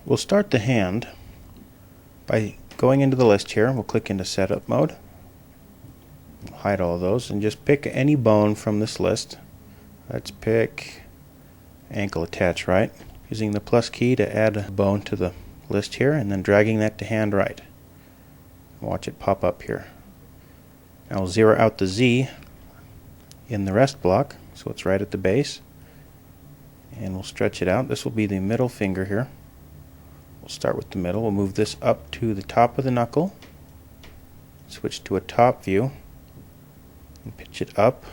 We'll start the hand by going into the list here. We'll click into setup mode. We'll hide all of those and just pick any bone from this list. Let's pick ankle attach right, using the plus key to add a bone to the list here and then dragging that to hand right. Watch it pop up here. Now we'll zero out the Z in the rest block so it's right at the base, and we'll stretch it out. This will be the middle finger here. We'll start with the middle. We'll move this up to the top of the knuckle, switch to a top view, and pitch it up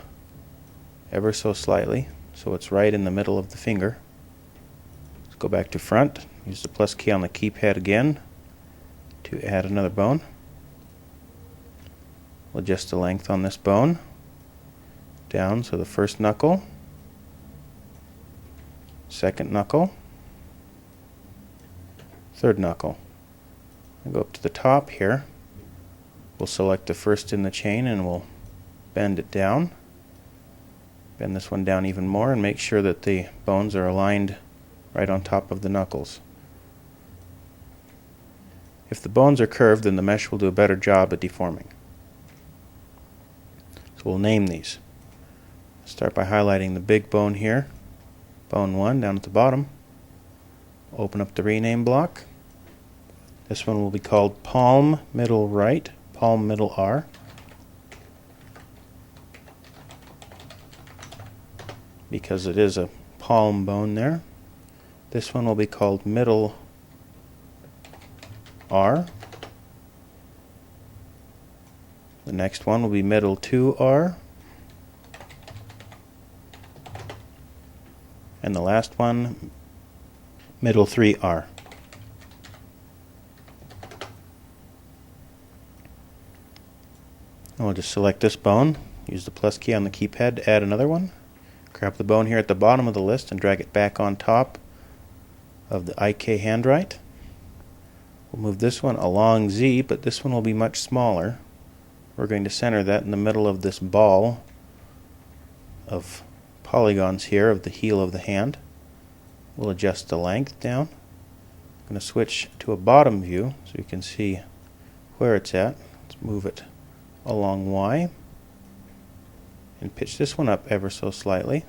ever so slightly so it's right in the middle of the finger. Let's go back to front. Use the plus key on the keypad again to add another bone. We'll adjust the length on this bone down, so the first knuckle, second knuckle, third knuckle. We'll go up to the top here. We'll select the first in the chain and we'll bend it down. Bend this one down even more and make sure that the bones are aligned right on top of the knuckles. If the bones are curved, then the mesh will do a better job at deforming. So we'll name these. Start by highlighting the big bone here, bone 1 down at the bottom. Open up the rename block. This one will be called palm middle right, palm middle R. Because it is a palm bone there. This one will be called middle R. The next one will be middle 2R. And the last one, middle 3R. And we'll just select this bone, use the plus key on the keypad to add another one. Grab the bone here at the bottom of the list and drag it back on top of the IK handwrite. We'll move this one along Z, but this one will be much smaller. We're going to center that in the middle of this ball of polygons here of the heel of the hand. We'll adjust the length down. I'm going to switch to a bottom view so you can see where it's at. Let's move it along Y and pitch this one up ever so slightly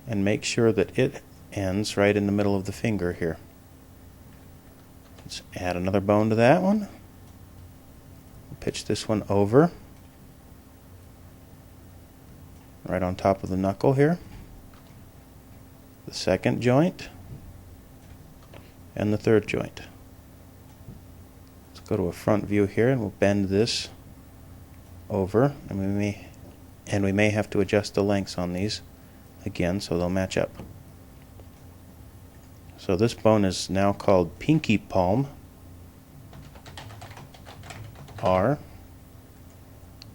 and make sure that it ends right in the middle of the finger here. Let's add another bone to that one. Pitch this one over right on top of the knuckle here. The second joint and the third joint. Let's go to a front view here and we'll bend this over, and we may have to adjust the lengths on these again so they'll match up. So this bone is now called pinky palm R.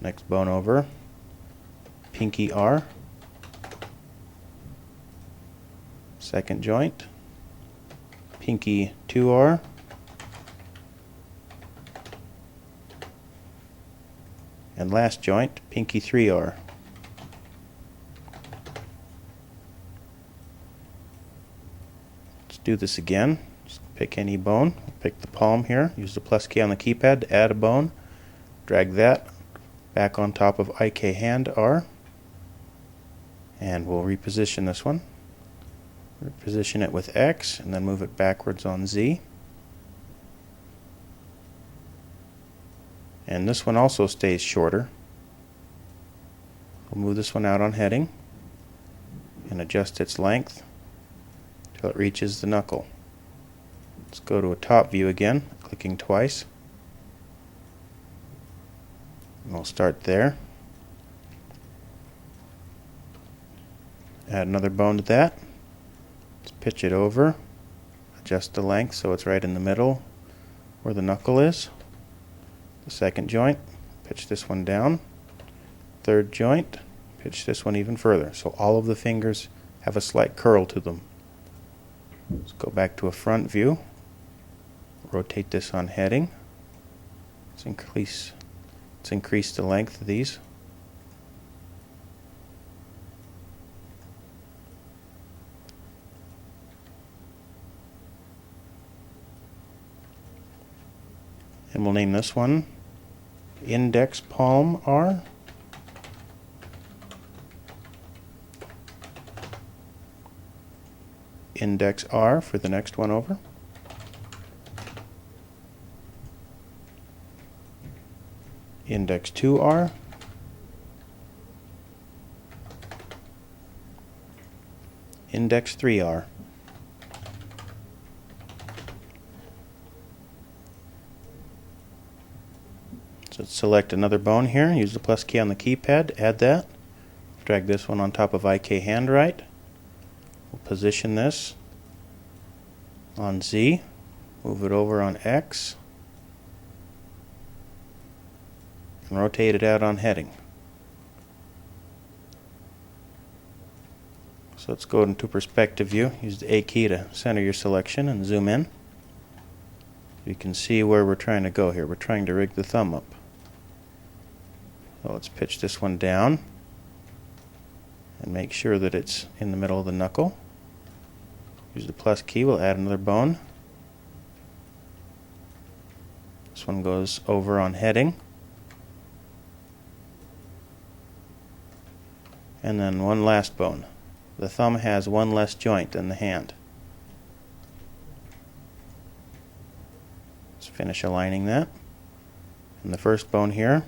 Next bone over, pinky R. Second joint, pinky 2R. And last joint, pinky 3R. Let's do this again. Just pick any bone. Pick the palm here. Use the plus key on the keypad to add a bone. Drag that back on top of IK hand R. And we'll reposition this one. Reposition it with X and then move it backwards on Z. And this one also stays shorter. We'll move this one out on heading and adjust its length until it reaches the knuckle. Let's go to a top view again, clicking twice. And we'll start there. Add another bone to that. Let's pitch it over. Adjust the length so it's right in the middle where the knuckle is. The second joint, pitch this one down. Third joint, pitch this one even further. So all of the fingers have a slight curl to them. Let's go back to a front view. Rotate this on heading. Let's increase the length of these. And we'll name this one Index Palm R. Index R for the next one over. Index 2R. Index 3R. So let's select another bone here, use the plus key on the keypad, add that. Drag this one on top of IK handwrite. We'll position this on Z, move it over on X, and rotate it out on heading. So let's go into perspective view. Use the A key to center your selection and zoom in. You can see where we're trying to go here. We're trying to rig the thumb up. So let's pitch this one down and make sure that it's in the middle of the knuckle. Use the plus key, we'll add another bone. This one goes over on heading. And then one last bone. The thumb has one less joint than the hand. Let's finish aligning that. And the first bone here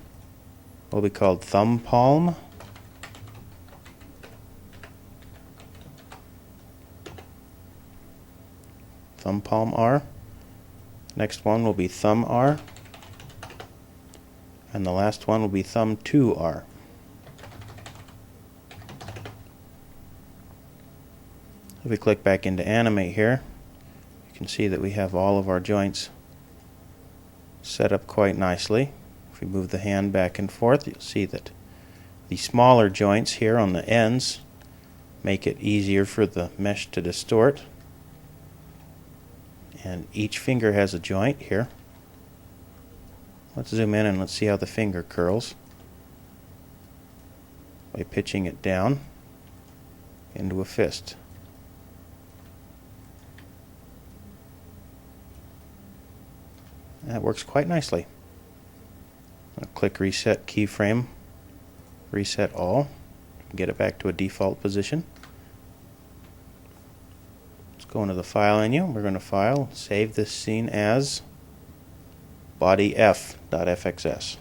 will be called thumb palm. Thumb palm R. Next one will be thumb R. And the last one will be thumb 2R. If we click back into animate here, you can see that we have all of our joints set up quite nicely. If we move the hand back and forth, you'll see that the smaller joints here on the ends make it easier for the mesh to distort. And each finger has a joint here. Let's zoom in and let's see how the finger curls by pitching it down into a fist. That works quite nicely. I'll click Reset Keyframe, Reset All, get it back to a default position. Let's go into the File menu. We're going to File, save this scene as BodyF.fxs.